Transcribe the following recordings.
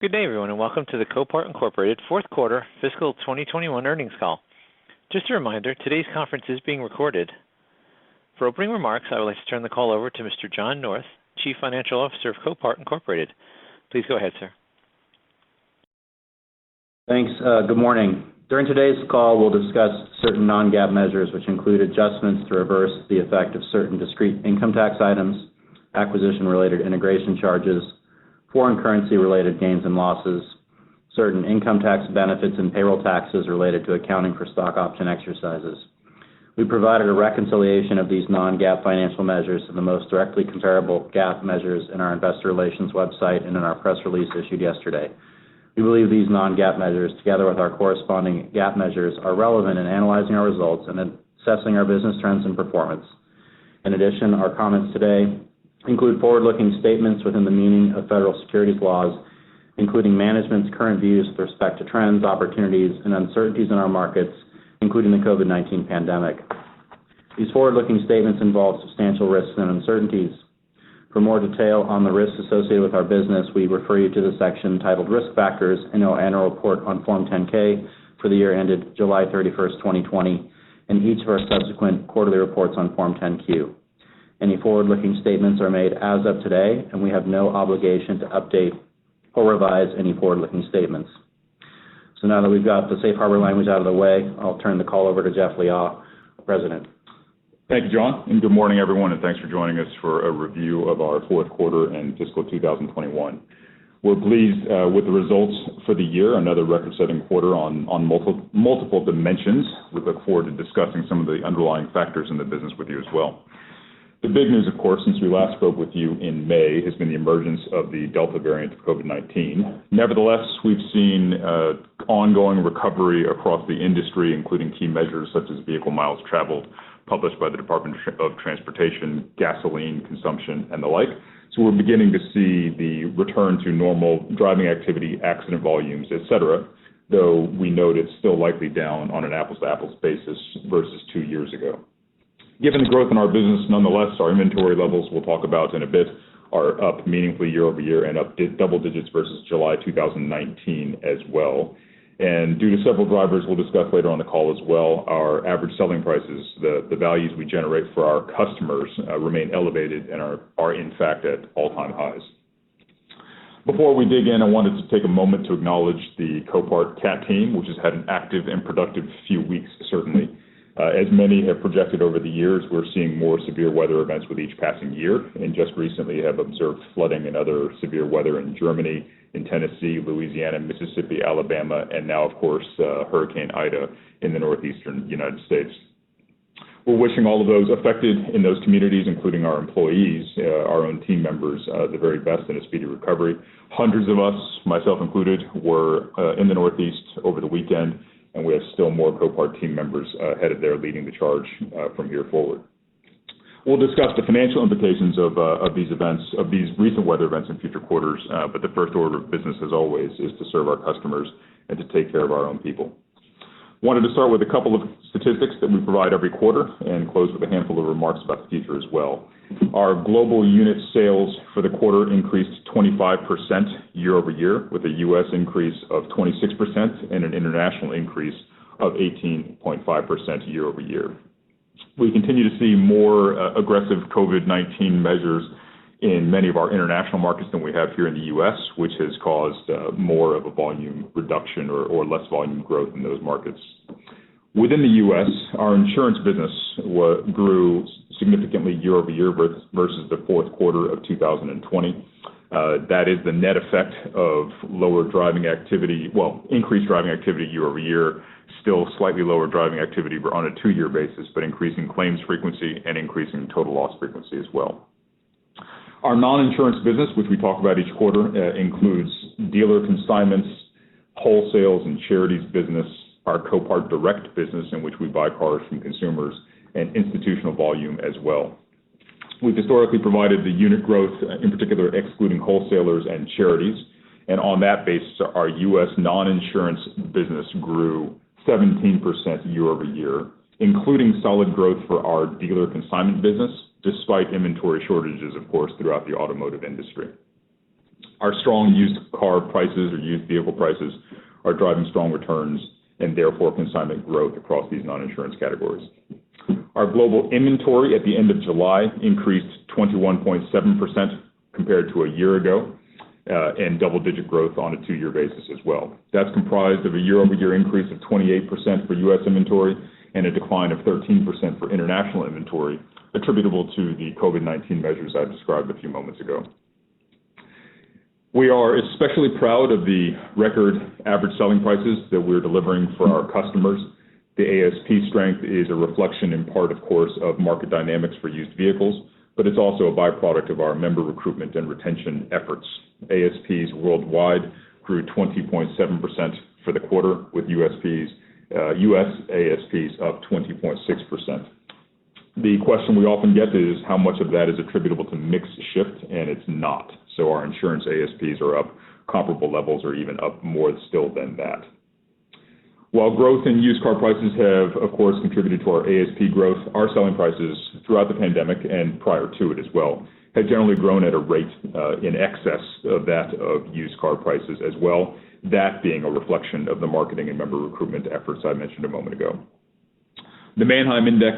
Good day, everyone, and welcome to the Copart Incorporated Fourth Quarter Fiscal 2021 Earnings Call. Just a reminder, today's conference is being recorded. For opening remarks, I would like to turn the call over to Mr. John North, Chief Financial Officer of Copart Incorporated. Please go ahead, sir. Thanks. Good morning. During today's call, we'll discuss certain non-GAAP measures, which include adjustments to reverse the effect of certain discrete income tax items, acquisition-related integration charges, foreign currency-related gains and losses, certain income tax benefits and payroll taxes related to accounting for stock option exercises. We provided a reconciliation of these non-GAAP financial measures to the most directly comparable GAAP measures in our investor relations website and in our press release issued yesterday. We believe these non-GAAP measures, together with our corresponding GAAP measures, are relevant in analyzing our results and assessing our business trends and performance. In addition, our comments today include forward-looking statements within the meaning of federal securities laws, including management's current views with respect to trends, opportunities, and uncertainties in our markets, including the COVID-19 pandemic. These forward-looking statements involve substantial risks and uncertainties. For more detail on the risks associated with our business, we refer you to the section titled Risk Factors in our annual report on Form 10-K for the year ended July 31st, 2020, and each of our subsequent quarterly reports on Form 10-Q. Any forward-looking statements are made as of today, and we have no obligation to update or revise any forward-looking statements. So now that we've got the safe harbor language out of the way, I'll turn the call over to Jeff Liaw, President. Thank you, John, and good morning, everyone, and thanks for joining us for a review of our fourth quarter and fiscal 2021. We're pleased with the results for the year, another record-setting quarter on multiple dimensions. We look forward to discussing some of the underlying factors in the business with you as well. The big news, of course, since we last spoke with you in May, has been the emergence of the Delta variant of COVID-19. Nevertheless, we've seen ongoing recovery across the industry, including key measures such as vehicle miles traveled, published by the Department of Transportation, gasoline consumption, and the like. So we're beginning to see the return to normal driving activity, accident volumes, etc., though we note it's still likely down on an apples-to-apples basis versus 2 years ago. Given the growth in our business, nonetheless, our inventory levels, we'll talk about in a bit, are up meaningfully year over year and up double digits versus July 2019 as well. And due to several drivers we'll discuss later on the call as well, our average selling prices, the values we generate for our customers, remain elevated and are in fact at all-time highs. Before we dig in, I wanted to take a moment to acknowledge the Copart CAT team, which has had an active and productive few weeks, certainly. As many have projected over the years, we're seeing more severe weather events with each passing year, and just recently have observed flooding and other severe weather in Germany, in Tennessee, Louisiana, Mississippi, Alabama, and now, of course, Hurricane Ida in the northeastern United States. We're wishing all of those affected in those communities, including our employees, our own team members, the very best in a speedy recovery. Hundreds of us, myself included, were in the Northeast over the weekend, and we have still more Copart team members headed there leading the charge from here forward. We'll discuss the financial implications of these events, of these recent weather events in future quarters, but the first order of business, as always, is to serve our customers and to take care of our own people. Wanted to start with a couple of statistics that we provide every quarter and close with a handful of remarks about the future as well. Our global unit sales for the quarter increased 25% year over year, with a U.S. increase of 26% and an international increase of 18.5% year over year. We continue to see more aggressive COVID-19 measures in many of our international markets than we have here in the U.S., which has caused more of a volume reduction or less volume growth in those markets. Within the U.S., our insurance business grew significantly year over year versus the fourth quarter of 2020. That is the net effect of lower driving activity, increased driving activity year over year, still slightly lower driving activity on a 2-year basis, but increasing claims frequency and increasing total loss frequency as well. Our non-insurance business, which we talk about each quarter, includes dealer consignments, wholesales and charities business, our Copart Direct business, in which we buy cars from consumers, and institutional volume as well. We've historically provided the unit growth, in particular excluding wholesalers and charities, and on that basis, our U.S. non-insurance business grew 17% year over year, including solid growth for our dealer consignment business, despite inventory shortages, of course, throughout the automotive industry. Our strong used car prices or used vehicle prices are driving strong returns and therefore consignment growth across these non-insurance categories. Our global inventory at the end of July increased 21.7% compared to a year ago, and double-digit growth on a 2-year basis as well. That's comprised of a year-over-year increase of 28% for U.S. inventory and a decline of 13% for international inventory, attributable to the COVID-19 measures I described a few moments ago. We are especially proud of the record average selling prices that we're delivering for our customers. The ASP strength is a reflection in part, of course, of market dynamics for used vehicles, but it's also a byproduct of our member recruitment and retention efforts. ASPs worldwide grew 20.7% for the quarter, with US ASPs up 20.6%. The question we often get is how much of that is attributable to mix shift, and it's not. So our insurance ASPs are up comparable levels or even up more still than that. While growth in used car prices have, of course, contributed to our ASP growth, our selling prices throughout the pandemic and prior to it as well have generally grown at a rate in excess of that of used car prices as well, that being a reflection of the marketing and member recruitment efforts I mentioned a moment ago. The Mannheim Index,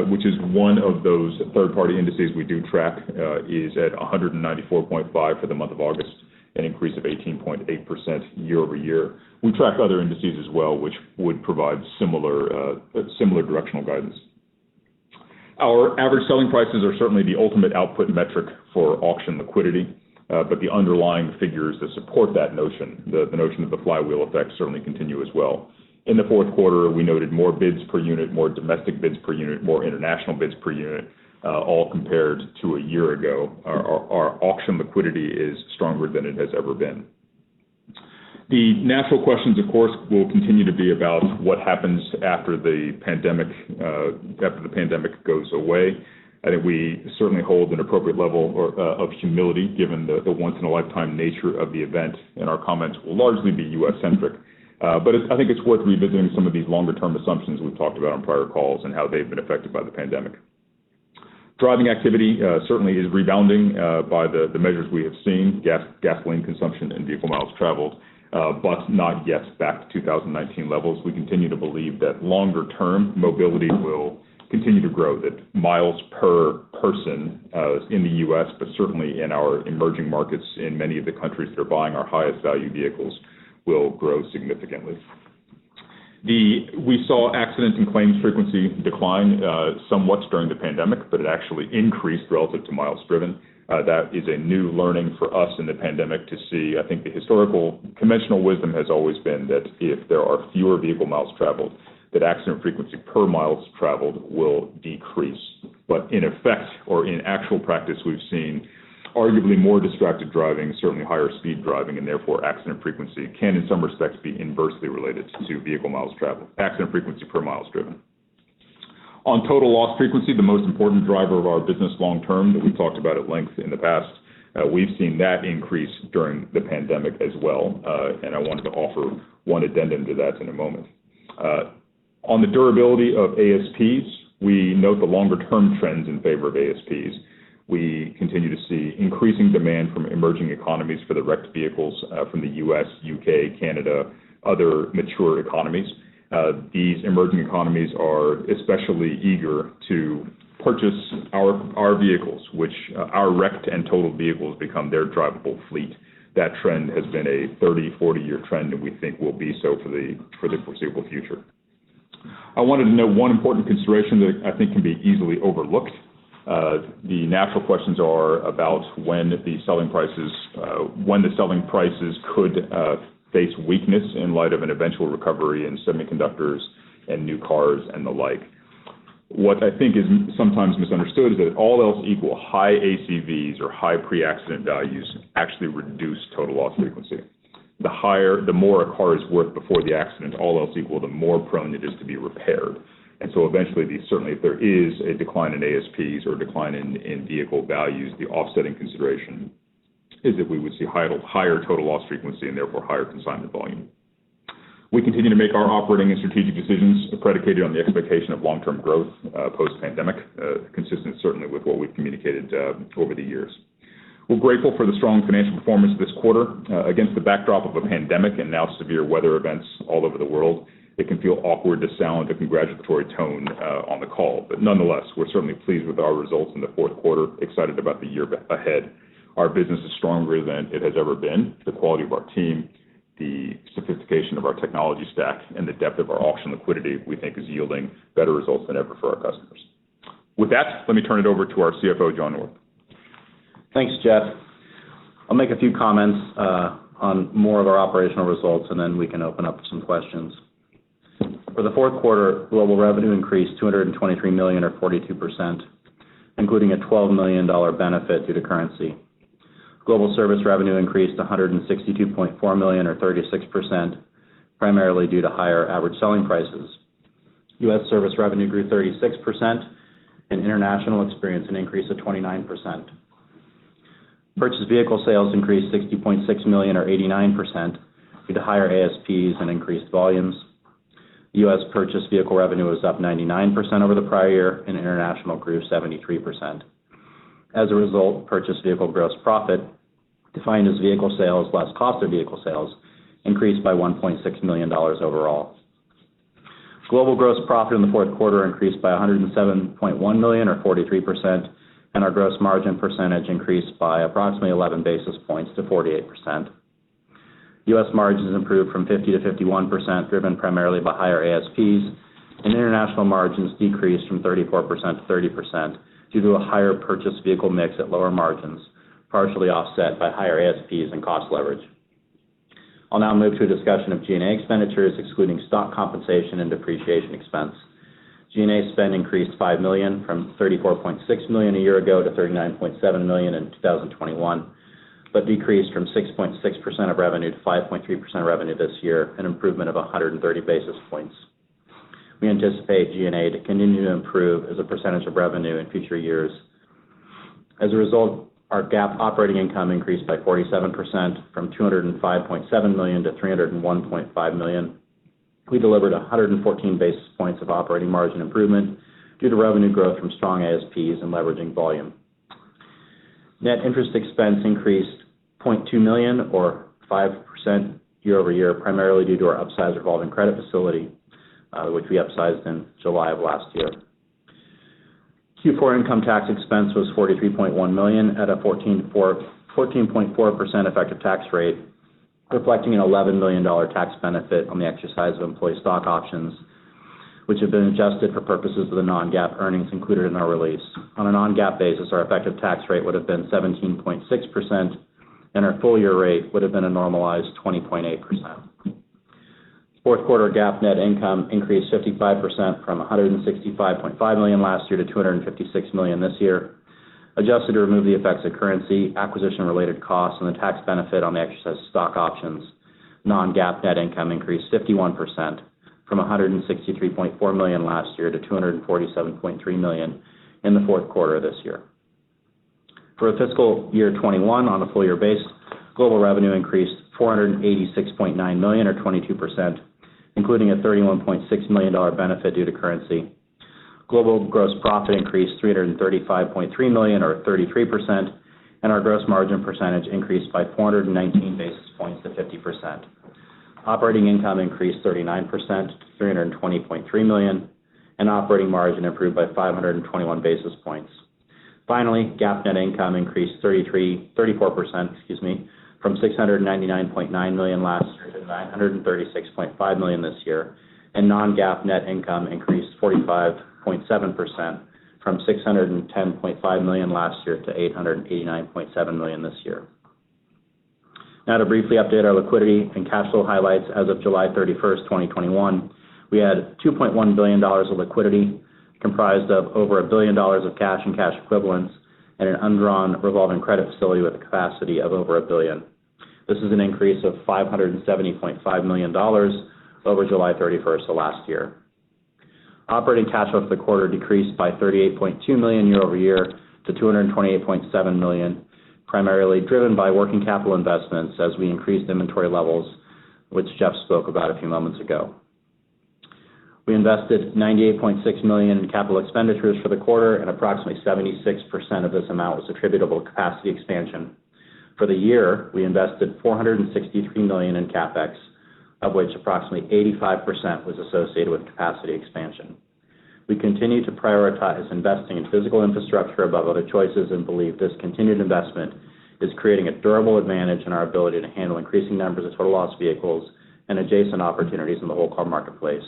which is one of those third-party indices we do track, is at 194.5 for the month of August, an increase of 18.8% year over year. We track other indices as well, which would provide similar directional guidance. Our average selling prices are certainly the ultimate output metric for auction liquidity, but the underlying figures that support that notion, the notion of the flywheel effect, certainly continue as well. In the fourth quarter, we noted more bids per unit, more domestic bids per unit, more international bids per unit, all compared to a year ago. Our auction liquidity is stronger than it has ever been. The natural questions, of course, will continue to be about what happens after the pandemic goes away. I think we certainly hold an appropriate level of humility given the once-in-a-lifetime nature of the event, and our comments will largely be U.S.-centric. But I think it's worth revisiting some of these longer-term assumptions we've talked about on prior calls and how they've been affected by the pandemic. Driving activity certainly is rebounding by the measures we have seen, gasoline consumption and vehicle miles traveled, but not yet back to 2019 levels. We continue to believe that longer-term mobility will continue to grow, that miles per person in the U.S., but certainly in our emerging markets in many of the countries that are buying our highest value vehicles, will grow significantly. We saw accident and claims frequency decline somewhat during the pandemic, but it actually increased relative to miles driven. That is a new learning for us in the pandemic to see. I think the historical conventional wisdom has always been that if there are fewer vehicle miles traveled, that accident frequency per miles traveled will decrease. But in effect, or in actual practice, we've seen arguably more distracted driving, certainly higher speed driving, and therefore accident frequency can in some respects be inversely related to vehicle miles traveled, accident frequency per miles driven. On total loss frequency, the most important driver of our business long term that we've talked about at length in the past, we've seen that increase during the pandemic as well, and I wanted to offer one addendum to that in a moment. On the durability of ASPs, we note the longer term trends in favor of ASPs. We continue to see increasing demand from emerging economies for the wrecked vehicles from the U.S., UK, Canada, other mature economies. These emerging economies are especially eager to purchase our vehicles, which our wrecked and totaled vehicles become their drivable fleet. That trend has been a 30, 40-year trend, and we think will be so for the foreseeable future. I wanted to note one important consideration that I think can be easily overlooked. The natural questions are about when the selling prices could face weakness in light of an eventual recovery in semiconductors and new cars and the like. What I think is sometimes misunderstood is that all else equal, high ACVs or high pre-accident values actually reduce total loss frequency. The more a car is worth before the accident, all else equal, the more prone it is to be repaired. And so eventually, certainly if there is a decline in ASPs or a decline in vehicle values, the offsetting consideration is that we would see higher total loss frequency and therefore higher consignment volume. We continue to make our operating and strategic decisions predicated on the expectation of long-term growth post-pandemic, consistent certainly with what we've communicated over the years. We're grateful for the strong financial performance this quarter. Against the backdrop of a pandemic and now severe weather events all over the world, it can feel awkward to sound a congratulatory tone on the call. But nonetheless, we're certainly pleased with our results in the fourth quarter, excited about the year ahead. Our business is stronger than it has ever been. The quality of our team, the sophistication of our technology stack, and the depth of our auction liquidity, we think, is yielding better results than ever for our customers. With that, let me turn it over to our CFO, John North. Thanks, Jeff. I'll make a few comments on more of our operational results, and then we can open up some questions. For the fourth quarter, global revenue increased $223 million, or 42%, including a $12 million benefit due to currency. Global service revenue increased $162.4 million, or 36%, primarily due to higher average selling prices. U.S. service revenue grew 36%, and international experienced an increase of 29%. Purchased vehicle sales increased $60.6 million, or 89%, due to higher ASPs and increased volumes. U.S. purchased vehicle revenue was up 99% over the prior year, and international grew 73%. As a result, purchased vehicle gross profit, defined as vehicle sales less cost of vehicle sales, increased by $1.6 million overall. Global gross profit in the fourth quarter increased by $107.1 million, or 43%, and our gross margin percentage increased by approximately 11 basis points to 48%. U.S. margins improved from 50 to 51%, driven primarily by higher ASPs, and international margins decreased from 34% to 30% due to a higher purchased vehicle mix at lower margins, partially offset by higher ASPs and cost leverage. I'll now move to a discussion of G&A expenditures, excluding stock compensation and depreciation expense. G&A spend increased $5 million from $34.6 million a year ago to $39.7 million in 2021, but decreased from 6.6% of revenue to 5.3% of revenue this year, an improvement of 130 basis points. We anticipate G&A to continue to improve as a percentage of revenue in future years. As a result, our GAAP operating income increased by 47% from $205.7 million to $301.5 million. We delivered 114 basis points of operating margin improvement due to revenue growth from strong ASPs and leveraging volume. Net interest expense increased $0.2 million, or 5% year over year, primarily due to our upsized revolving credit facility, which we upsized in July of last year. Q4 income tax expense was $43.1 million at a 14.4% effective tax rate, reflecting an $11 million tax benefit on the exercise of employee stock options, which have been adjusted for purposes of the non-GAAP earnings included in our release. On a non-GAAP basis, our effective tax rate would have been 17.6%, and our full-year rate would have been a normalized 20.8%. Fourth quarter GAAP net income increased 55% from $165.5 million last year to $256 million this year. Adjusted to remove the effects of currency, acquisition-related costs, and the tax benefit on the exercise of stock options, non-GAAP net income increased 51% from $163.4 million last year to $247.3 million in the fourth quarter of this year. For fiscal year 21, on a full-year basis, global revenue increased $486.9 million, or 22%, including a $31.6 million benefit due to currency. Global gross profit increased $335.3 million, or 33%, and our gross margin percentage increased by 419 basis points to 50%. Operating income increased 39% to $320.3 million, and operating margin improved by 521 basis points. Finally, GAAP net income increased 34%, from $699.9 million last year to $936.5 million this year, and non-GAAP net income increased 45.7% from $610.5 million last year to $889.7 million this year. Now to briefly update our liquidity and cash flow highlights as of July 31st, 2021, we had $2.1 billion of liquidity, comprised of over $1 billion of cash and cash equivalents, and an undrawn revolving credit facility with a capacity of over $1 billion. This is an increase of $570.5 million over July 31st of last year. Operating cash flow for the quarter decreased by $38.2 million year over year to $228.7 million, primarily driven by working capital investments as we increased inventory levels, which Jeff spoke about a few moments ago. We invested $98.6 million in capital expenditures for the quarter, and approximately 76% of this amount was attributable to capacity expansion. For the year, we invested $463 million in CapEx, of which approximately 85% was associated with capacity expansion. We continue to prioritize investing in physical infrastructure above other choices and believe this continued investment is creating a durable advantage in our ability to handle increasing numbers of total loss vehicles and adjacent opportunities in the whole car marketplace.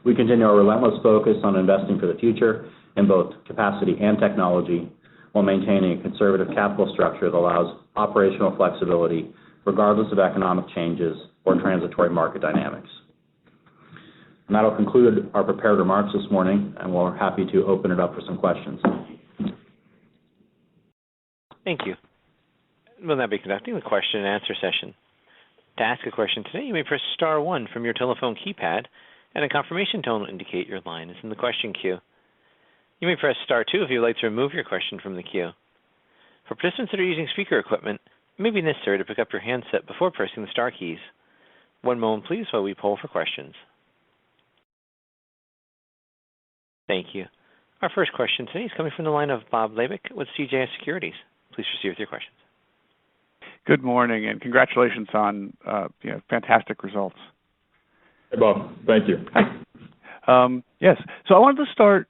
We continue our relentless focus on investing for the future in both capacity and technology while maintaining a conservative capital structure that allows operational flexibility regardless of economic changes or transitory market dynamics. And that'll conclude our prepared remarks this morning, and we're happy to open it up for some questions. Thank you. We'll now be conducting the question and answer session. To ask a question today, you may press star 1 from your telephone keypad, and a confirmation tone will indicate your line is in the question queue. You may press star 2 if you would like to remove your question from the queue. For participants that are using speaker equipment, it may be necessary to pick up your handset before pressing the star keys. One moment, please, while we poll for questions. Thank you. Our first question today is coming from the line of Bob Labick with CJS Securities. Please proceed with your questions. Good morning, and congratulations on fantastic results. Hey, Bob. Thank you. Hi. Yes. So I wanted to start,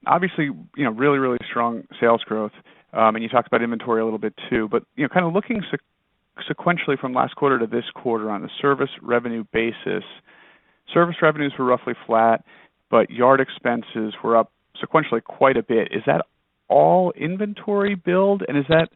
obviously, really, really strong sales growth, and you talked about inventory a little bit too, but, kind of looking sequentially from last quarter to this quarter on a service revenue basis, service revenues were roughly flat, but yard expenses were up sequentially quite a bit. Is that all inventory build, and is that,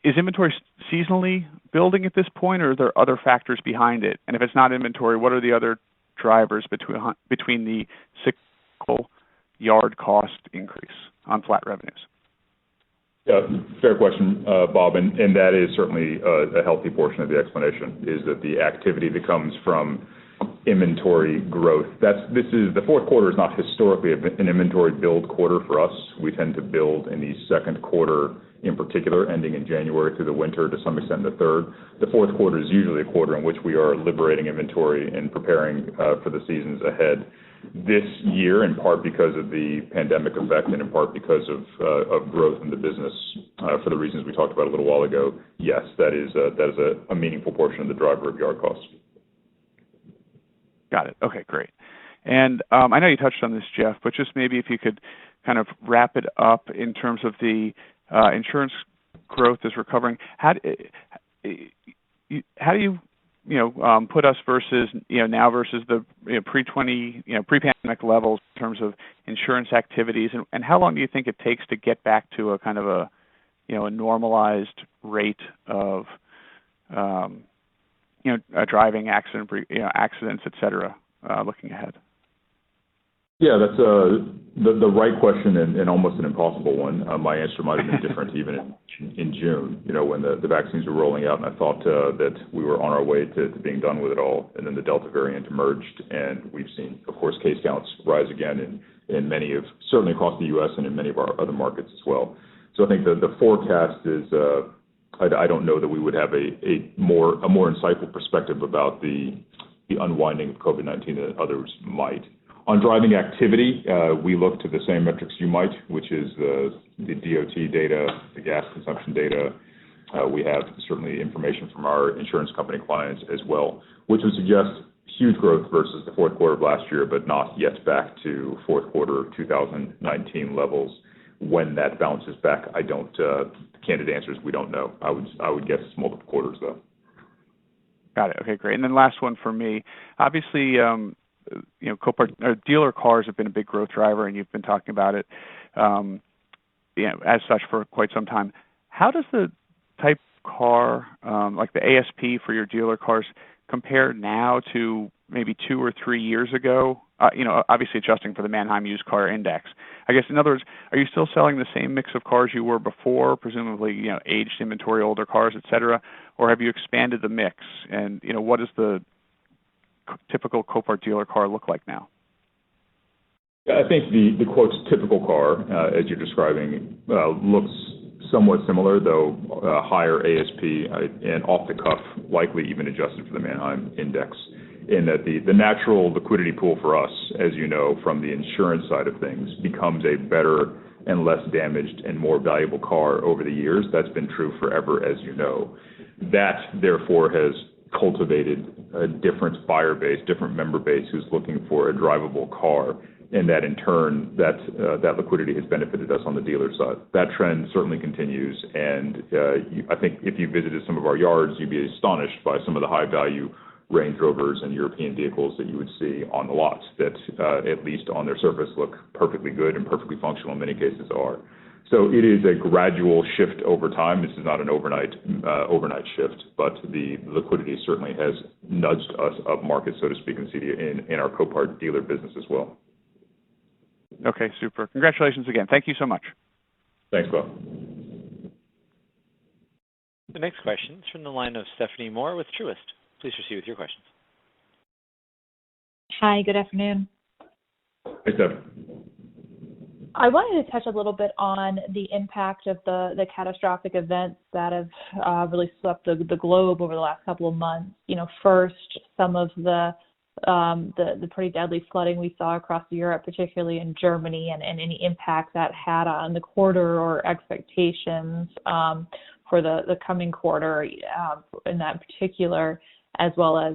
is inventory seasonally building at this point, or are there other factors behind it? And if it's not inventory, what are the other drivers between the cyclical yard cost increase on flat revenues? Yeah, fair question, Bob, and that is certainly a healthy portion of the explanation, is that the activity that comes from inventory growth. The fourth quarter is not historically an inventory build quarter for us. We tend to build in the second quarter, in particular, ending in January through the winter, to some extent the third. The fourth quarter is usually a quarter in which we are liberating inventory and preparing for the seasons ahead. This year, in part because of the pandemic effect and in part because of growth in the business, for the reasons we talked about a little while ago, yes, that is a meaningful portion of the driver of yard costs. Got it. Okay, great. And I know you touched on this, Jeff, but just maybe if you could kind of wrap it up in terms of the insurance growth is recovering. How do you put us versus now versus the pre-pandemic levels in terms of insurance activities, and how long do you think it takes to get back to a kind of a normalized rate of driving accidents, et cetera, looking ahead? Yeah, that's the right question and almost an impossible one. My answer might have been different even in June, when the vaccines were rolling out, and I thought that we were on our way to being done with it all, and then the Delta variant emerged, and we've seen, of course, case counts rise again in many of, certainly across the U.S. and in many of our other markets as well. So I think the forecast is, I don't know that we would have a more insightful perspective about the unwinding of COVID-19 than others might. On driving activity, we look to the same metrics you might, which is the DOT data, the gas consumption data. We have certainly information from our insurance company clients as well, which would suggest huge growth versus the fourth quarter of last year, but not yet back to fourth quarter 2019 levels. When that bounces back, the candid answer is we don't know. I would guess it's multiple quarters, though. Got it. Okay, great. And then last one for me. Obviously, Copart dealer cars have been a big growth driver, and you've been talking about it, as such for quite some time. How does the type of car, like the ASP for your dealer cars, compare now to maybe 2 or 3 years ago? Obviously adjusting for the Mannheim Used Car Index. I guess, in other words, are you still selling the same mix of cars you were before, presumably, aged inventory, older cars, et cetera, or have you expanded the mix? And, what does the typical Copart dealer car look like now? I think the quote typical car, as you're describing, looks somewhat similar, though higher ASP and off the cuff, likely even adjusted for the Mannheim Index. in that the natural liquidity pool for us, as you know, from the insurance side of things, becomes a better and less damaged and more valuable car over the years. That's been true forever, as you know. That, therefore, has cultivated a different buyer base, different member base who's looking for a drivable car, and that in turn, that liquidity has benefited us on the dealer side. That trend certainly continues, and I think if you visited some of our yards, you'd be astonished by some of the high-value Range Rovers and European vehicles that you would see on the lots that, at least on their surface, look perfectly good and perfectly functional in many cases are. So it is a gradual shift over time. This is not an overnight shift, but the liquidity certainly has nudged us up market, so to speak, in our Copart dealer business as well. Okay, super. Congratulations again. Thank you so much. Thanks, Bob. The next question is from the line of Stephanie Moore with Truist. Please proceed with your questions. Hi, good afternoon. Hey, Stephanie. I wanted to touch a little bit on the impact of the catastrophic events that have really swept the globe over the last couple of months. First, some of the pretty deadly flooding we saw across Europe, particularly in Germany, and any impact that had on the quarter or expectations for the coming quarter in that particular, as well as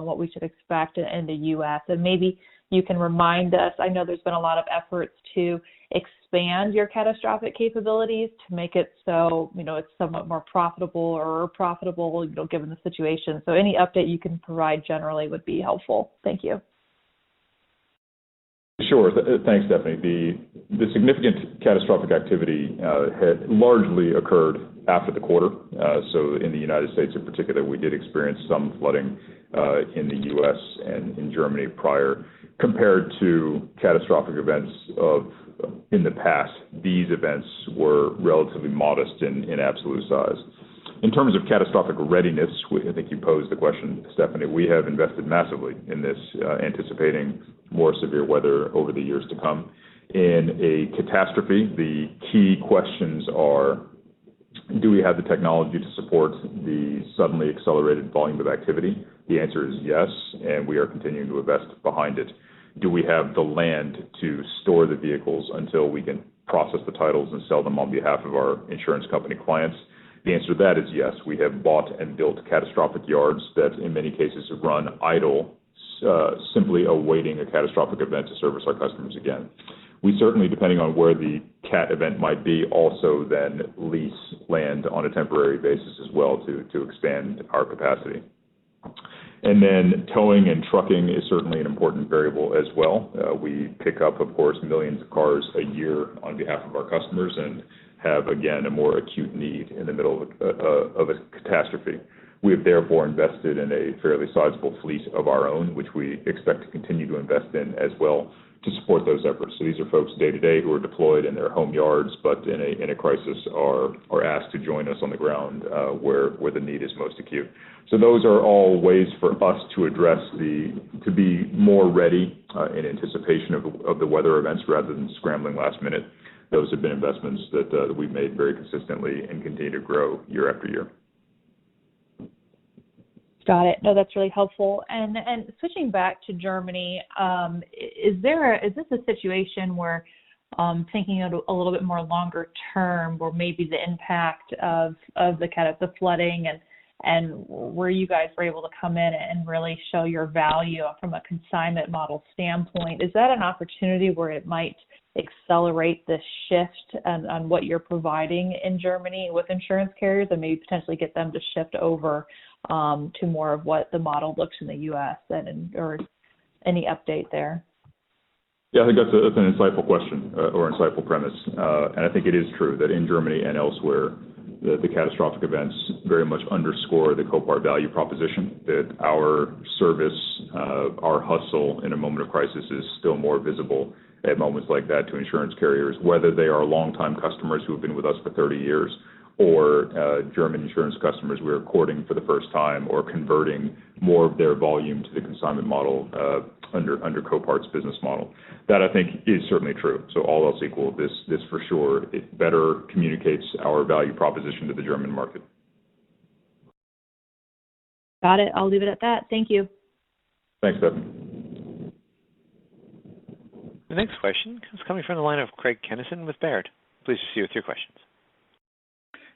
what we should expect in the U.S. And maybe you can remind us, I know there's been a lot of efforts to expand your catastrophic capabilities to make it so, it's somewhat more profitable or profitable, given the situation. So any update you can provide generally would be helpful. Thank you. Sure. Thanks, Stephanie. The significant catastrophic activity had largely occurred after the quarter. So in the United States in particular, we did experience some flooding in the U.S. and in Germany prior. Compared to catastrophic events in the past, these events were relatively modest in absolute size. In terms of catastrophic readiness, I think you posed the question, Stephanie, we have invested massively in this, anticipating more severe weather over the years to come. In a catastrophe, the key questions are, do we have the technology to support the suddenly accelerated volume of activity? The answer is yes, and we are continuing to invest behind it. Do we have the land to store the vehicles until we can process the titles and sell them on behalf of our insurance company clients? The answer to that is yes. We have bought and built catastrophic yards that in many cases run idle, simply awaiting a catastrophic event to service our customers again. We certainly, depending on where the CAT event might be, also then lease land on a temporary basis as well to expand our capacity. And then towing and trucking is certainly an important variable as well. We pick up, of course, millions of cars a year on behalf of our customers and have, again, a more acute need in the middle of a catastrophe. We have therefore invested in a fairly sizable fleet of our own, which we expect to continue to invest in as well to support those efforts. So these are folks day to day who are deployed in their home yards, but in a crisis are asked to join us on the ground where the need is most acute. So those are all ways for us to address to be more ready in anticipation of the weather events rather than scrambling last minute. Those have been investments that we've made very consistently and continue to grow year after year. Got it. No, that's really helpful. And switching back to Germany, is this a situation where thinking a little bit more longer term, where maybe the impact of the flooding and where you guys were able to come in and really show your value from a consignment model standpoint, is that an opportunity where it might accelerate this shift on what you're providing in Germany with insurance carriers and maybe potentially get them to shift over to more of what the model looks in the U.S. or any update there? Yeah, I think that's an insightful question or insightful premise. And I think it is true that in Germany and elsewhere, the catastrophic events very much underscore the Copart value proposition, that our service, our hustle in a moment of crisis is still more visible at moments like that to insurance carriers, whether they are longtime customers who have been with us for 30 years or German insurance customers we are courting for the first time or converting more of their volume to the consignment model under Copart's business model. That, I think, is certainly true. So all else equal, this for sure, it better communicates our value proposition to the German market. Got it. I'll leave it at that. Thank you. Thanks, Stephen. The next question is coming from the line of Craig Kennison with Baird. Please proceed with your questions.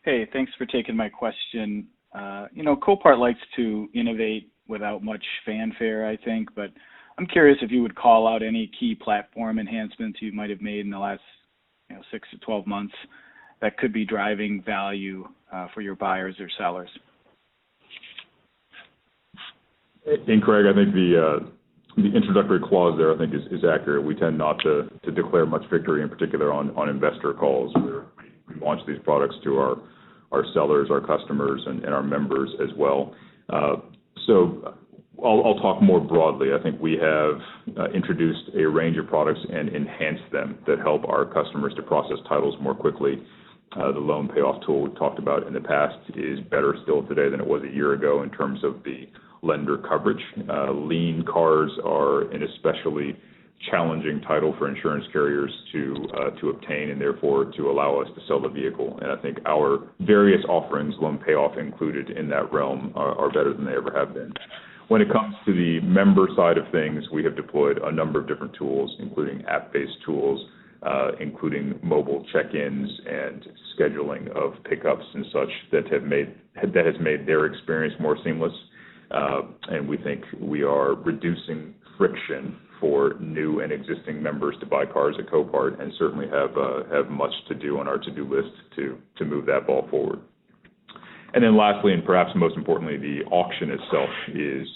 Hey, thanks for taking my question. Copart likes to innovate without much fanfare, I think, but I'm curious if you would call out any key platform enhancements you might have made in the last 6 to 12 months that could be driving value for your buyers or sellers. And Craig, I think the introductory clause there, I think, is accurate. We tend not to declare much victory, in particular on investor calls, where we launch these products to our sellers, our customers, and our members as well. So I'll talk more broadly. I think we have introduced a range of products and enhanced them that help our customers to process titles more quickly. The loan payoff tool we've talked about in the past is better still today than it was a year ago in terms of the lender coverage. Lien cars are an especially challenging title for insurance carriers to obtain, and therefore to allow us to sell the vehicle. And I think our various offerings, loan payoff included in that realm, are better than they ever have been. When it comes to the member side of things, we have deployed a number of different tools, including app-based tools, including mobile check-ins and scheduling of pickups and such that has made their experience more seamless. And we think we are reducing friction for new and existing members to buy cars at Copart, and certainly have much to do on our to-do list to move that ball forward. And then lastly, and perhaps most importantly, the auction itself is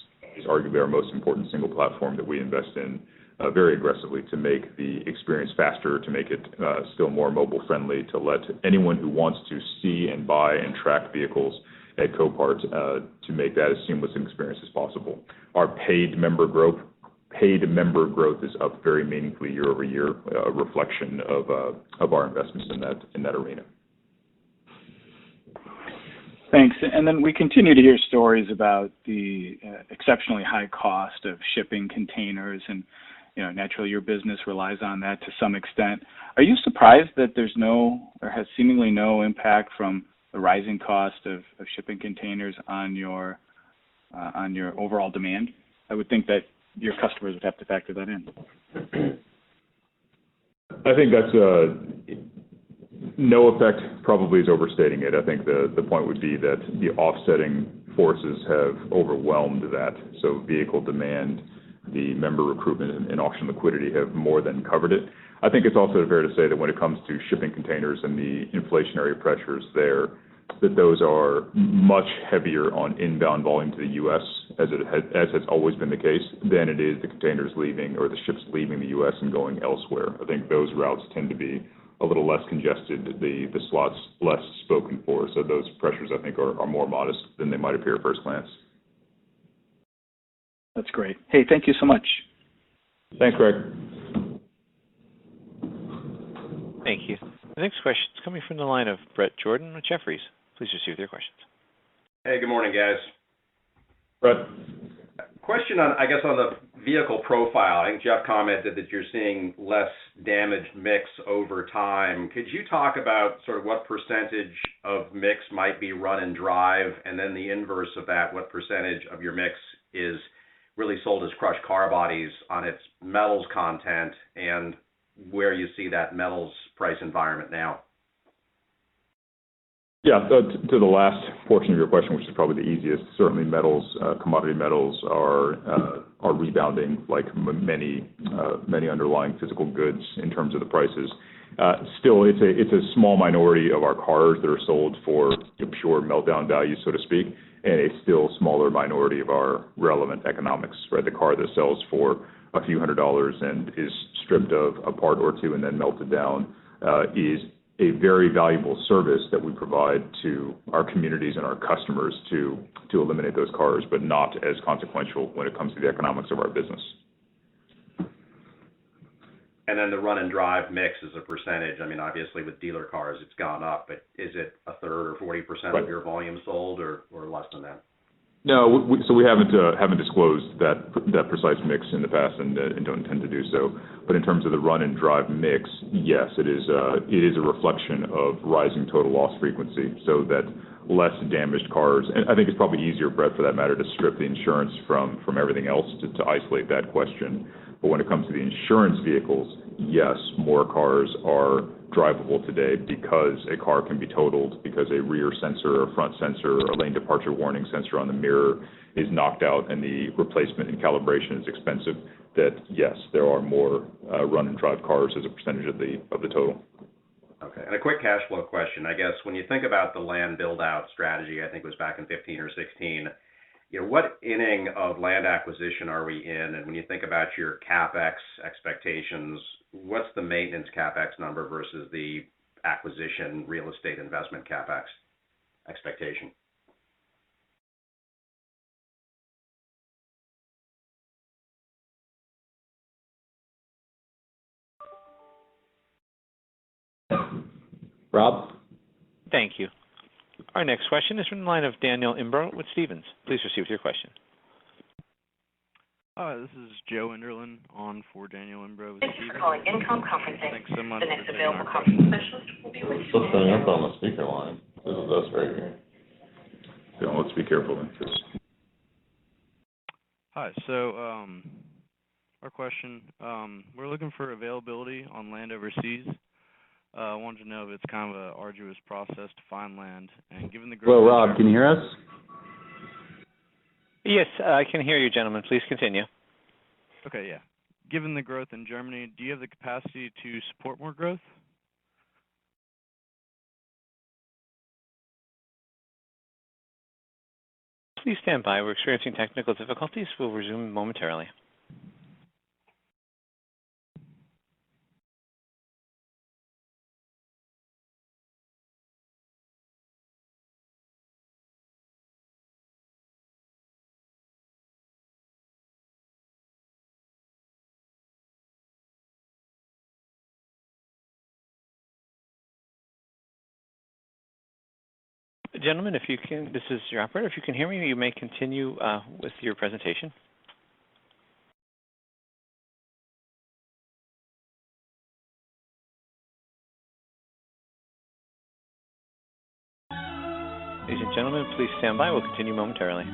arguably our most important single platform that we invest in very aggressively to make the experience faster, to make it still more mobile friendly, to let anyone who wants to see and buy and track vehicles at Copart to make that as seamless an experience as possible. Our paid member growth is up very meaningfully year over year, a reflection of our investments in that arena. Thanks. And then we continue to hear stories about the exceptionally high cost of shipping containers, and naturally your business relies on that to some extent. Are you surprised that there's has seemingly no impact from the rising cost of shipping containers on your overall demand? I would think that your customers would have to factor that in. I think that's no effect probably is overstating it. I think the point would be that the offsetting forces have overwhelmed that. So vehicle demand, the member recruitment, and auction liquidity have more than covered it. I think it's also fair to say that when it comes to shipping containers and the inflationary pressures there, that those are much heavier on inbound volume to the U.S., as has always been the case, than it is the containers leaving or the ships leaving the U.S. and going elsewhere. I think those routes tend to be a little less congested, the slots less spoken for. So those pressures, I think, are more modest than they might appear at first glance. That's great. Hey, thank you so much. Thanks, Greg. Thank you. The next question is coming from the line of Brett Jordan with Jefferies. Please proceed with your questions. Hey, good morning, guys. Brett. Question on the vehicle profile. I think Jeff commented that you're seeing less damaged mix over time. Could you talk about sort of what percentage of mix might be run and drive, and then the inverse of that, what percentage of your mix is really sold as crushed car bodies on its metals content, and where you see that metals price environment now? Yeah, to the last portion of your question, which is probably the easiest, certainly metals, commodity metals are rebounding like many underlying physical goods in terms of the prices. Still, it's a small minority of our cars that are sold for pure meltdown value, so to speak, and a still smaller minority of our relevant economics. Right, the car that sells for a few $100s and is stripped of a part or two and then melted down is a very valuable service that we provide to our communities and our customers to eliminate those cars, but not as consequential when it comes to the economics of our business. And then the run and drive mix is a percentage. I mean, obviously with dealer cars, it's gone up, but is it a third or 40% of your volume sold, or less than that? No, so we haven't disclosed that precise mix in the past, and don't intend to do so. But in terms of the run and drive mix, yes, it is a reflection of rising total loss frequency, so that less damaged cars. And I think it's probably easier, Brett, for that matter, to strip the insurance from everything else to isolate that question. But when it comes to the insurance vehicles, yes, more cars are drivable today because a car can be totaled, because a rear sensor, a front sensor, a lane departure warning sensor on the mirror is knocked out and the replacement and calibration is expensive, that yes, there are more run and drive cars as a percentage of the total. Okay. And a quick cash flow question. I guess when you think about the land build-out strategy, I think it was back in 15 or 16, what inning of land acquisition are we in? And when you think about your CapEx expectations, what's the maintenance CapEx number versus the acquisition real estate investment CapEx expectation? Rob? Thank you. Our next question is from the line of Daniel Imbro with Stephens. Please proceed with your question. Hi, this is Joe Enderlin on for Daniel Imbro with Thanks Stephens. for calling Income Conferencing. Thanks so much. The next available conference specialist will be with you. Still setting up on the speaker line. This is us right here. So let's be careful then. Hi, so our question, we're looking for availability on land overseas. I wanted to know if it's kind of an arduous process to find land, and given the growth. Hello, Rob, can you hear us? Yes, I can hear you, gentlemen. Please continue. Okay, yeah. Given the growth in Germany, do you have the capacity to support more growth? Please stand by. We're experiencing technical difficulties. We'll resume momentarily. Gentlemen, if you can, this is your operator. If you can hear me, you may continue with your presentation. Ladies and gentlemen, please stand by. We'll continue momentarily.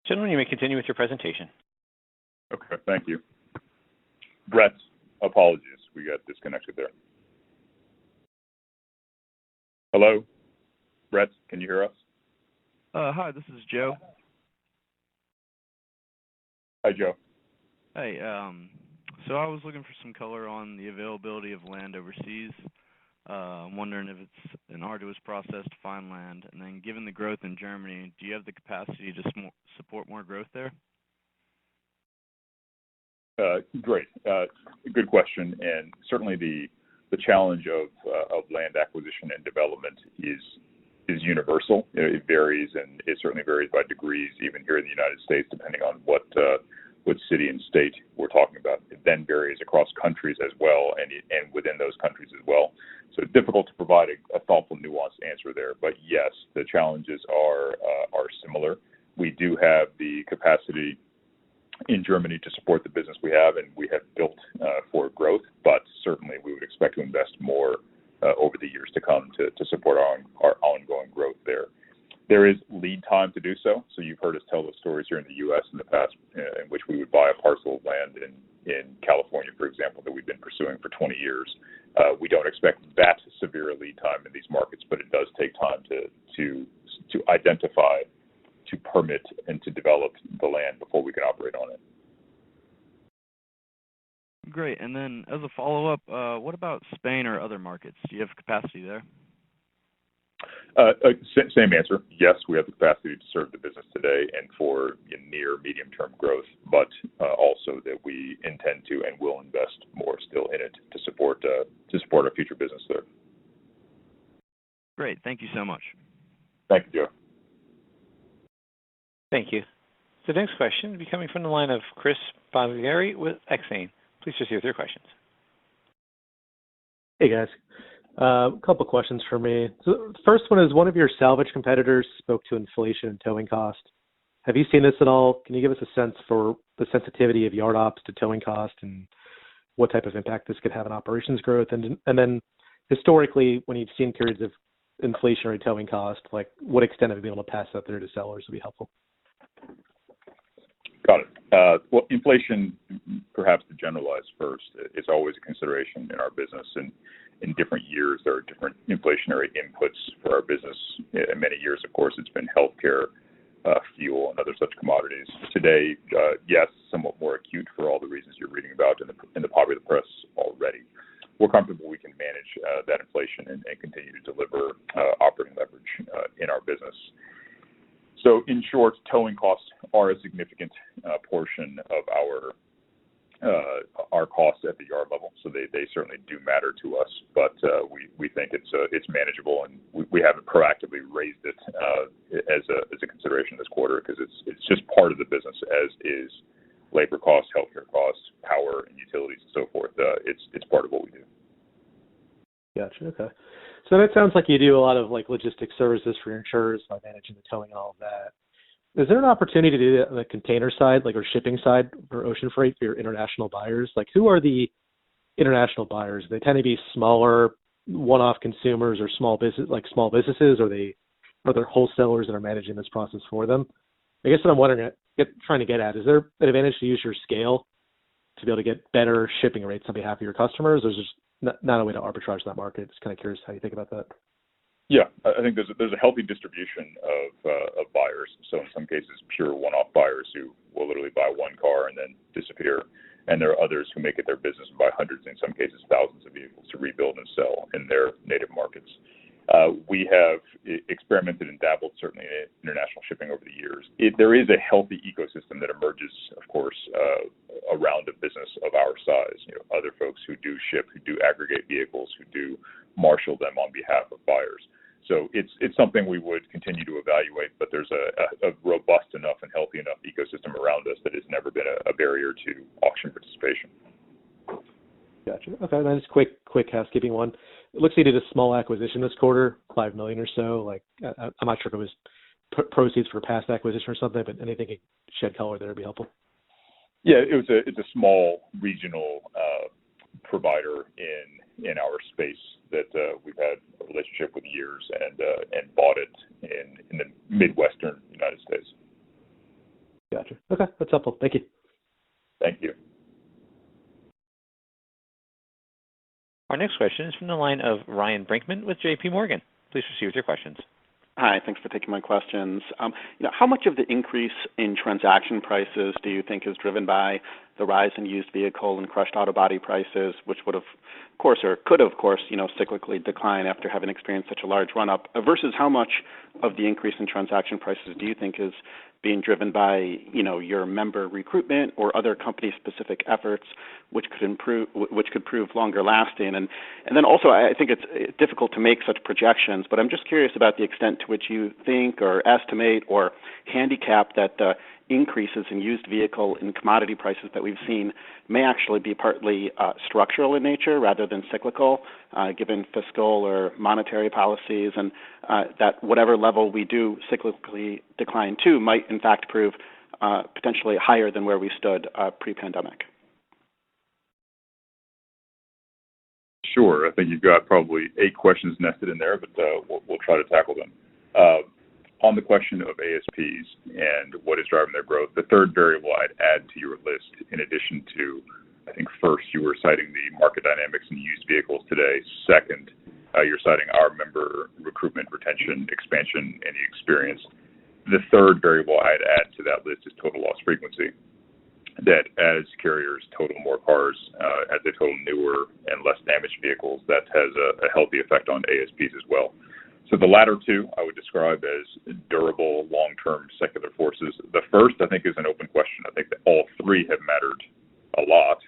Gentlemen, you may continue with your presentation. Okay, thank you. Brett, apologies. We got disconnected there. Hello? Brett, can you hear us? Hi, this is Joe. Hi, Joe. Hey, so I was looking for some color on the availability of land overseas. I'm wondering if it's an arduous process to find land, and then given the growth in Germany, do you have the capacity to support more growth there? Great. Good question. And certainly the challenge of land acquisition and development is universal. It varies, and it certainly varies by degrees, even here in the United States, depending on what city and state we're talking about. It then varies across countries as well, and within those countries as well. So it's difficult to provide a thoughtful, nuanced answer there. But yes, the challenges are similar. We do have the capacity in Germany to support the business we have, and we have built for growth. But certainly, we would expect to invest more over the years to come to support our ongoing growth there. There is lead time to do so. So you've heard us tell the stories here in the U.S. in the past in which we would buy a parcel of land in California, for example, that we've been pursuing for 20 years. We don't expect that severe a lead time in these markets, but it does take time to identify, to permit, and to develop the land before we can operate on it. Great. And then as a follow-up, what about Spain or other markets? Do you have capacity there? Same answer. Yes, we have the capacity to serve the business today and for near medium-term growth, but also that we intend to and will invest more still in it to support our future business there. Great. Thank you so much. Thank you, Joe. Thank you. The next question will be coming from the line of Chris Bottiglieri with Exane. Please proceed with your questions. Hey, guys. A couple questions for me. So the first one is, one of your salvage competitors spoke to inflation and towing cost. Have you seen this at all? Can you give us a sense for the sensitivity of yard ops to towing cost and what type of impact this could have on operations growth? And then historically, when you've seen periods of inflationary towing cost, like what extent have you been able to pass that through to sellers would be helpful. Got it. Well, inflation, perhaps to generalize first, is always a consideration in our business. And in different years, there are different inflationary inputs for our business. In many years, of course, it's been healthcare, fuel, and other such commodities. Today, yes, somewhat more acute for all the reasons you're reading about in the popular press already. We're comfortable we can manage that inflation and continue to deliver operating leverage in our business. So in short, towing costs are a significant portion of our costs at the yard level. So they certainly do matter to us, but we think it's manageable, and we haven't proactively raised it as a consideration this quarter because it's just part of the business, as is labor costs, healthcare costs, power and utilities and so forth. It's part of what we do. Gotcha. Okay. So that sounds like you do a lot of like logistics services for your insurers by managing the towing and all of that. Is there an opportunity to do that on the container side, like or shipping side or ocean freight for your international buyers? Like who are the international buyers? They tend to be smaller, one-off consumers or small businesses, or are there wholesalers that are managing this process for them? I guess what I'm wondering, trying to get at, is there an advantage to use your scale to be able to get better shipping rates on behalf of your customers, or is there not a way to arbitrage that market? Just kind of curious how you think about that. Yeah, I think there's a healthy distribution of buyers. So in some cases, pure one-off buyers who will literally buy one car and then disappear. And there are others who make it their business and buy hundreds, in some cases thousands of vehicles to rebuild and sell in their native markets. We have experimented and dabbled certainly in international shipping over the years. There is a healthy ecosystem that emerges, of course, around a business of our size. Other folks who do ship, who do aggregate vehicles, who do marshal them on behalf of buyers. So it's something we would continue to evaluate, but there's a robust enough and healthy enough ecosystem around us that has never been a barrier to auction participation. Gotcha. Okay, then just quick housekeeping one. It looks like you did a small acquisition this quarter, $5 million or so. Like I'm not sure if it was proceeds for past acquisition or something, but anything you could shed color there would be helpful. Yeah, it's a small regional provider in our space that we've had a relationship with years and bought it in the Midwestern United States. Gotcha. Okay, that's helpful. Thank you. Thank you. Our next question is from the line of Ryan Brinkman with J.P. Morgan. Please proceed with your questions. Hi, thanks for taking my questions. How much of the increase in transaction prices do you think is driven by the rise in used vehicle and crushed auto body prices, which would have, of course, or could have, of course, cyclically decline after having experienced such a large run-up, versus how much of the increase in transaction prices do you think is being driven by, your member recruitment or other company-specific efforts, which could prove longer lasting? And then also, I think it's difficult to make such projections, but I'm just curious about the extent to which you think or estimate or handicap that the increases in used vehicle and commodity prices that we've seen may actually be partly structural in nature rather than cyclical, given fiscal or monetary policies, and that whatever level we do cyclically decline to might in fact prove potentially higher than where we stood pre-pandemic. Sure. I think you've got probably 8 questions nested in there, but we'll try to tackle them. On the question of ASPs and what is driving their growth, the third variable I'd add to your list, in addition to, I think first you were citing the market dynamics in used vehicles today. Second, you're citing our member recruitment, retention, expansion, and experience. The third variable I'd add to that list is total loss frequency. That as carriers total more cars, as they total newer and less damaged vehicles, that has a healthy effect on ASPs as well. So the latter two I would describe as durable, long-term secular forces. The first, I think, is an open question. I think that all three have mattered a lot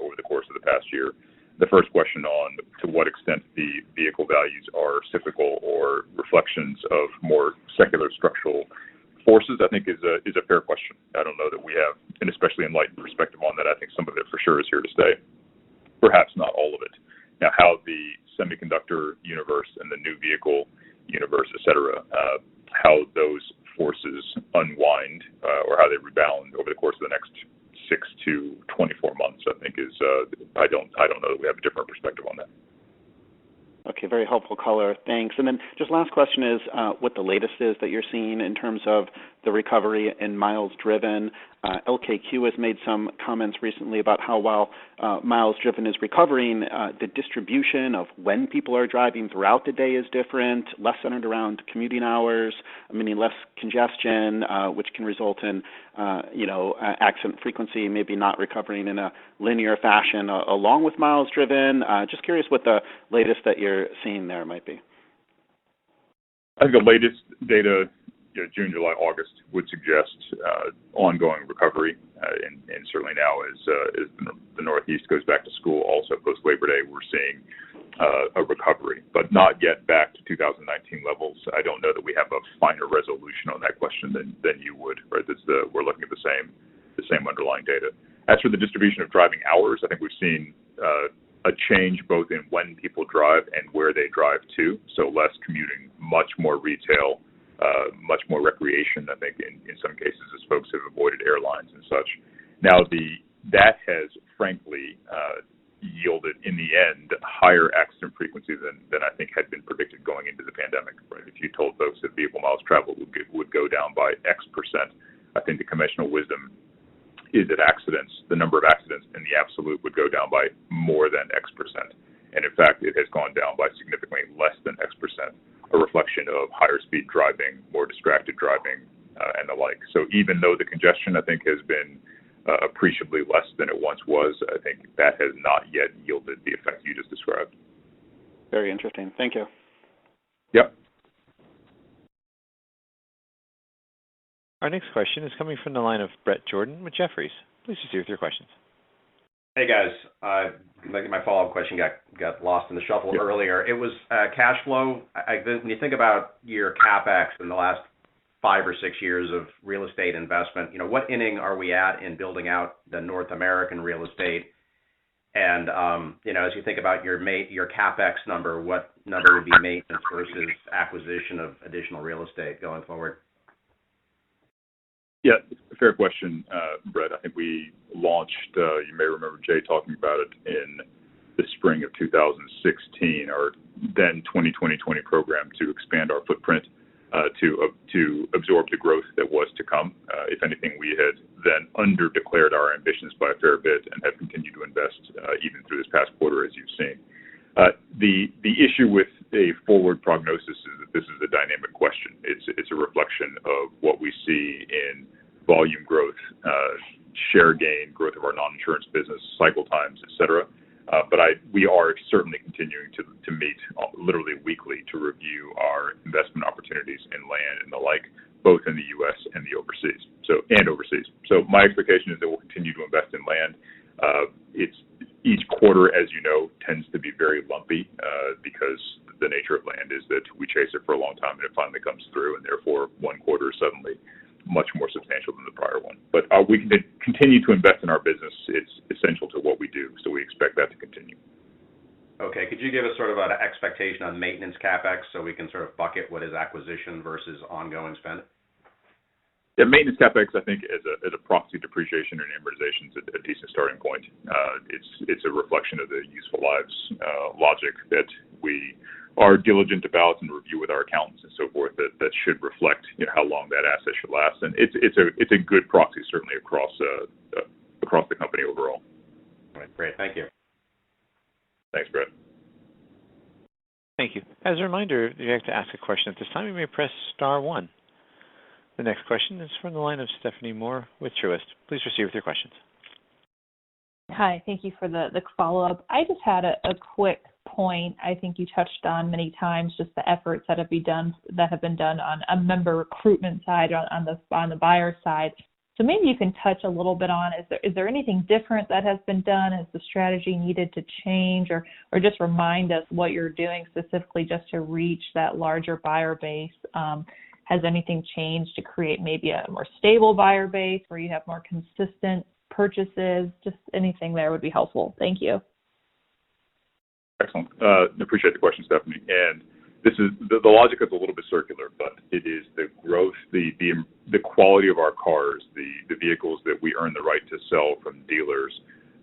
over the course of the past year. The first question on to what extent the vehicle values are cyclical or reflections of more secular structural forces, I think is a fair question. I don't know that we have an especially enlightened perspective on that. I think some of it for sure is here to stay. Perhaps not all of it. Now, how the semiconductor universe and the new vehicle universe, et cetera, how those forces unwind or how they rebound over the course of the next 6 to 24 months, I think is I don't know that we have a different perspective on that. Okay, very helpful color. Thanks. And then just last question is what the latest is that you're seeing in terms of the recovery in miles driven. LKQ has made some comments recently about how while miles driven is recovering, the distribution of when people are driving throughout the day is different, less centered around commuting hours, meaning less congestion, which can result in, accident frequency maybe not recovering in a linear fashion along with miles driven. Just curious what the latest that you're seeing there might be. I think the latest data, June, July, August, would suggest ongoing recovery, and certainly now as the Northeast goes back to school, also post-Labor Day, we're seeing a recovery, but not yet back to 2019 levels. I don't know that we have a finer resolution on that question than you would, right? We're looking at the same underlying data. As for the distribution of driving hours, I think we've seen a change both in when people drive and where they drive to, so less commuting, much more retail, much more recreation, I think, in some cases, as folks have avoided airlines and such. Now, that has, frankly, yielded, in the end, higher accident frequency than I think had been predicted going into the pandemic, right? If you told folks that vehicle miles traveled would go down by X percent, I think the conventional wisdom is that the number of accidents in the absolute would go down by more than X percent. And in fact, it has gone down by significantly less than X percent, a reflection of higher speed driving, more distracted driving, and the like. So even though the congestion, I think, has been appreciably less than it once was, I think that has not yet yielded the effect you just described. Very interesting. Thank you. Yep. Our next question is coming from the line of Bret Jordan with Jefferies. Please proceed with your questions. Hey, guys. My follow-up question got lost in the shuffle earlier. It was cash flow. When you think about your CapEx in the last 5 or 6 years of real estate investment, what inning are we at in building out the North American real estate? And, as you think about your CapEx number, what number would be maintenance versus acquisition of additional real estate going forward? Yeah, fair question, Brett. I think we launched, you may remember Jay talking about it in the spring of 2016, our then 2020 program to expand our footprint to absorb the growth that was to come. If anything, we had then under-declared our ambitions by a fair bit and have continued to invest even through this past quarter, as you've seen. The issue with a forward prognosis is that this is a dynamic question. It's a reflection of what we see in volume growth, share gain, growth of our non-insurance business, cycle times, et cetera. But we are certainly continuing to meet literally weekly to review our investment opportunities in land and the like, both in the U.S. and overseas. So my expectation is that we'll continue to invest in land. Each quarter, as you know, tends to be very lumpy because the nature of land is that we chase it for a long time and it finally comes through, and therefore one quarter is suddenly much more substantial than the prior one. But we can continue to invest in our business. It's essential to what we do, so we expect that to continue. Okay. Could you give us sort of an expectation on maintenance CapEx so we can sort of bucket what is acquisition versus ongoing spend? Yeah, maintenance CapEx, I think, as a proxy, depreciation and amortization is a decent starting point. It's a reflection of the useful lives logic that we are diligent about and review with our accountants and so forth that should reflect how long that asset should last. And it's a good proxy certainly across the company overall. All right, great. Thank you. Thanks, Brett. Thank you. As a reminder, if you'd like to ask a question at this time, you may press star 1. The next question is from the line of Stephanie Moore with Truist. Please proceed with your questions. Hi, thank you for the follow-up. I just had a quick point, I think you touched on many times just the efforts that have been done on a member recruitment side, on the buyer side. So maybe you can touch a little bit on, is there anything different that has been done? Has the strategy needed to change, or just remind us what you're doing specifically just to reach that larger buyer base? Has anything changed to create maybe a more stable buyer base where you have more consistent purchases? Just anything there would be helpful. Thank you. Excellent. Appreciate the question, Stephanie. And this is the logic is a little bit circular, but it is the growth, the quality of our cars, the vehicles that we earn the right to sell from dealers,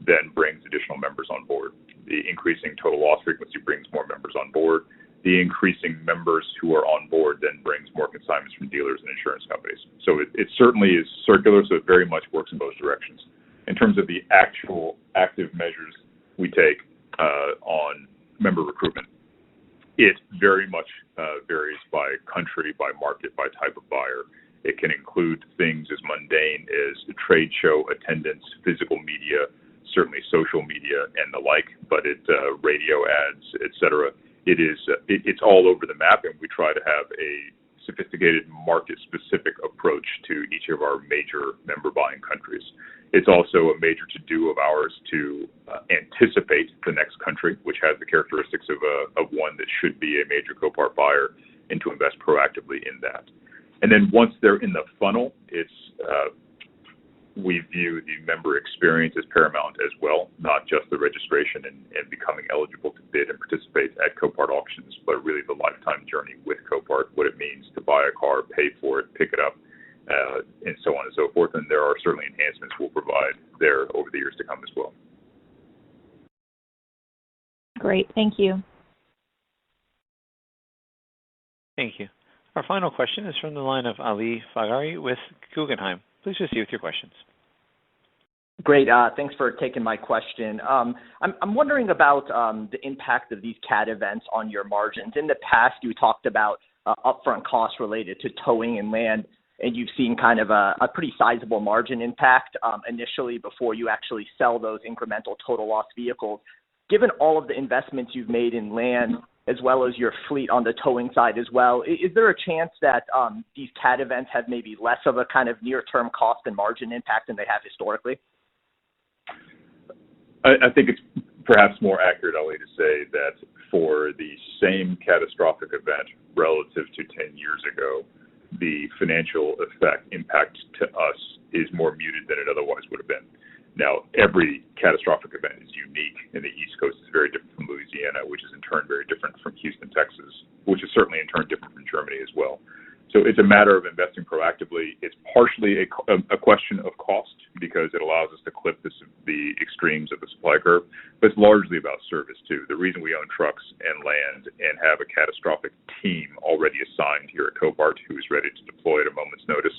then brings additional members on board. The increasing total loss frequency brings more members on board. The increasing members who are on board then brings more consignments from dealers and insurance companies. So it certainly is circular, so it very much works in both directions. In terms of the actual active measures we take on member recruitment, it very much varies by country, by market, by type of buyer. It can include things as mundane as trade show attendance, physical media, certainly social media and the like, but radio ads, et cetera. It's all over the map, and we try to have a sophisticated market-specific approach to each of our major member buying countries. It's also a major to-do of ours to anticipate the next country, which has the characteristics of one that should be a major Copart buyer, and to invest proactively in that. And then once they're in the funnel, we view the member experience as paramount as well, not just the registration and becoming eligible to bid and participate at Copart auctions, but really the lifetime journey with Copart, what it means to buy a car, pay for it, pick it up, and so on and so forth. And there are certainly enhancements we'll provide there over the years to come as well. Great. Thank you. Thank you. Our final question is from the line of Ali Faghri with Guggenheim. Please proceed with your questions. Great. Thanks for taking my question. I'm wondering about the impact of these CAT events on your margins. In the past, you talked about upfront costs related to towing and land, and you've seen kind of a pretty sizable margin impact initially before you actually sell those incremental total loss vehicles. Given all of the investments you've made in land, as well as your fleet on the towing side as well, is there a chance that these CAT events have maybe less of a kind of near-term cost and margin impact than they have historically? I think it's perhaps more accurate, Ali, to say that for the same catastrophic event relative to 10 years ago, the financial impact to us is more muted than it otherwise would have been. Now, every catastrophic event is unique, and the East Coast is very different from Louisiana, which is in turn very different from Houston, Texas, which is certainly in turn different from Germany as well. So it's a matter of investing proactively. It's partially a question of cost because it allows us to clip the extremes of the supply curve, but it's largely about service too. The reason we own trucks and land and have a catastrophic team already assigned here at Copart who is ready to deploy at a moment's notice,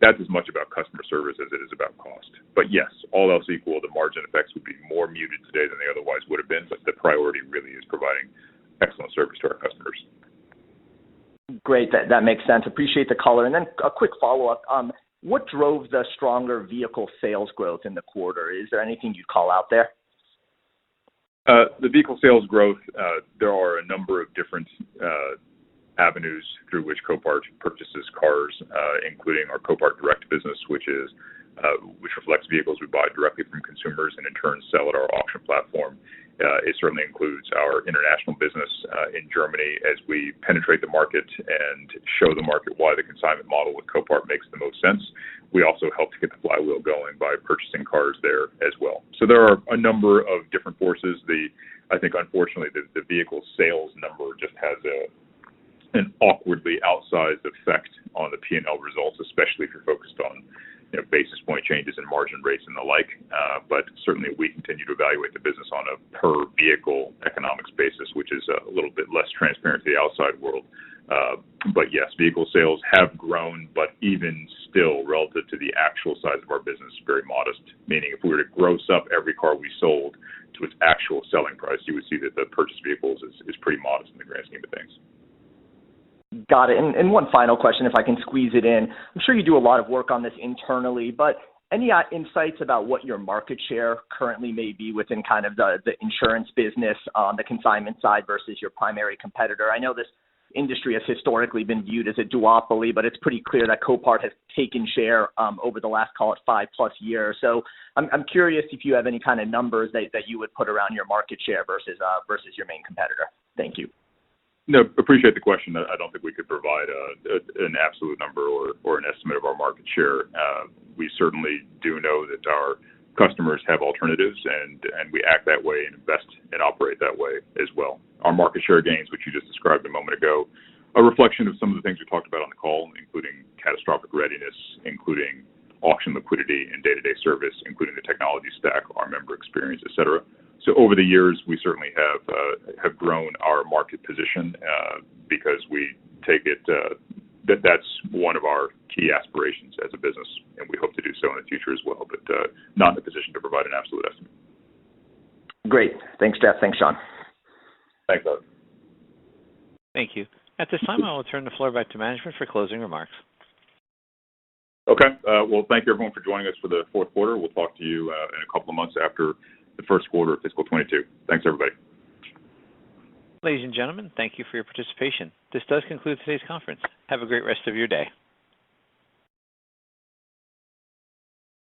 that's as much about customer service as it is about cost. But yes, all else equal, the margin effects would be more muted today than they otherwise would have been, but the priority really is providing excellent service to our customers. Great, that makes sense. Appreciate the color. And then a quick follow-up. What drove the stronger vehicle sales growth in the quarter? Is there anything you'd call out there? The vehicle sales growth, there are a number of different avenues through which Copart purchases cars, including our Copart Direct business, which reflects vehicles we buy directly from consumers and in turn sell at our auction platform. It certainly includes our international business in Germany as we penetrate the market and show the market why the consignment model with Copart makes the most sense. We also help to get the flywheel going by purchasing cars there as well. So there are a number of different forces. I think, unfortunately, the vehicle sales number just has an awkwardly outsized effect on the P&L results, especially if you're focused on basis point changes in margin rates and the like. But certainly we continue to evaluate the business on a per vehicle economics basis, which is a little bit less transparent to the outside world. But yes, vehicle sales have grown, but even still relative to the actual size of our business, very modest, meaning if we were to gross up every car we sold to its actual selling price, you would see that the purchased vehicles is pretty modest in the grand scheme of things. Got it. And one final question, if I can squeeze it in. I'm sure you do a lot of work on this internally, but any insights about what your market share currently may be within kind of the insurance business on the consignment side versus your primary competitor? I know this industry has historically been viewed as a duopoly, but it's pretty clear that Copart has taken share over the last, call it, 5+ years. So I'm curious if you have any kind of numbers that you would put around your market share versus your main competitor. Thank you. No, appreciate the question. I don't think we could provide an absolute number or an estimate of our market share. We certainly do know that our customers have alternatives, and we act that way and invest and operate that way as well. Our market share gains, which you just described a moment ago, a reflection of some of the things we talked about on the call, including catastrophic readiness, including auction liquidity and day-to-day service, including the technology stack, our member experience, et cetera. So over the years, we certainly have grown our market position because we take it that's one of our key aspirations as a business, and we hope to do so in the future as well, but not in a position to provide an absolute estimate. Great. Thanks, Jeff. Thanks, John. Thanks, Doug. Thank you. At this time, I will turn the floor back to management for closing remarks. Okay. Well, thank you, everyone, for joining us for the fourth quarter. We'll talk to you in a couple of months after the first quarter of fiscal 22. Thanks, everybody. Ladies and gentlemen, thank you for your participation. This does conclude today's conference. Have a great rest of your day.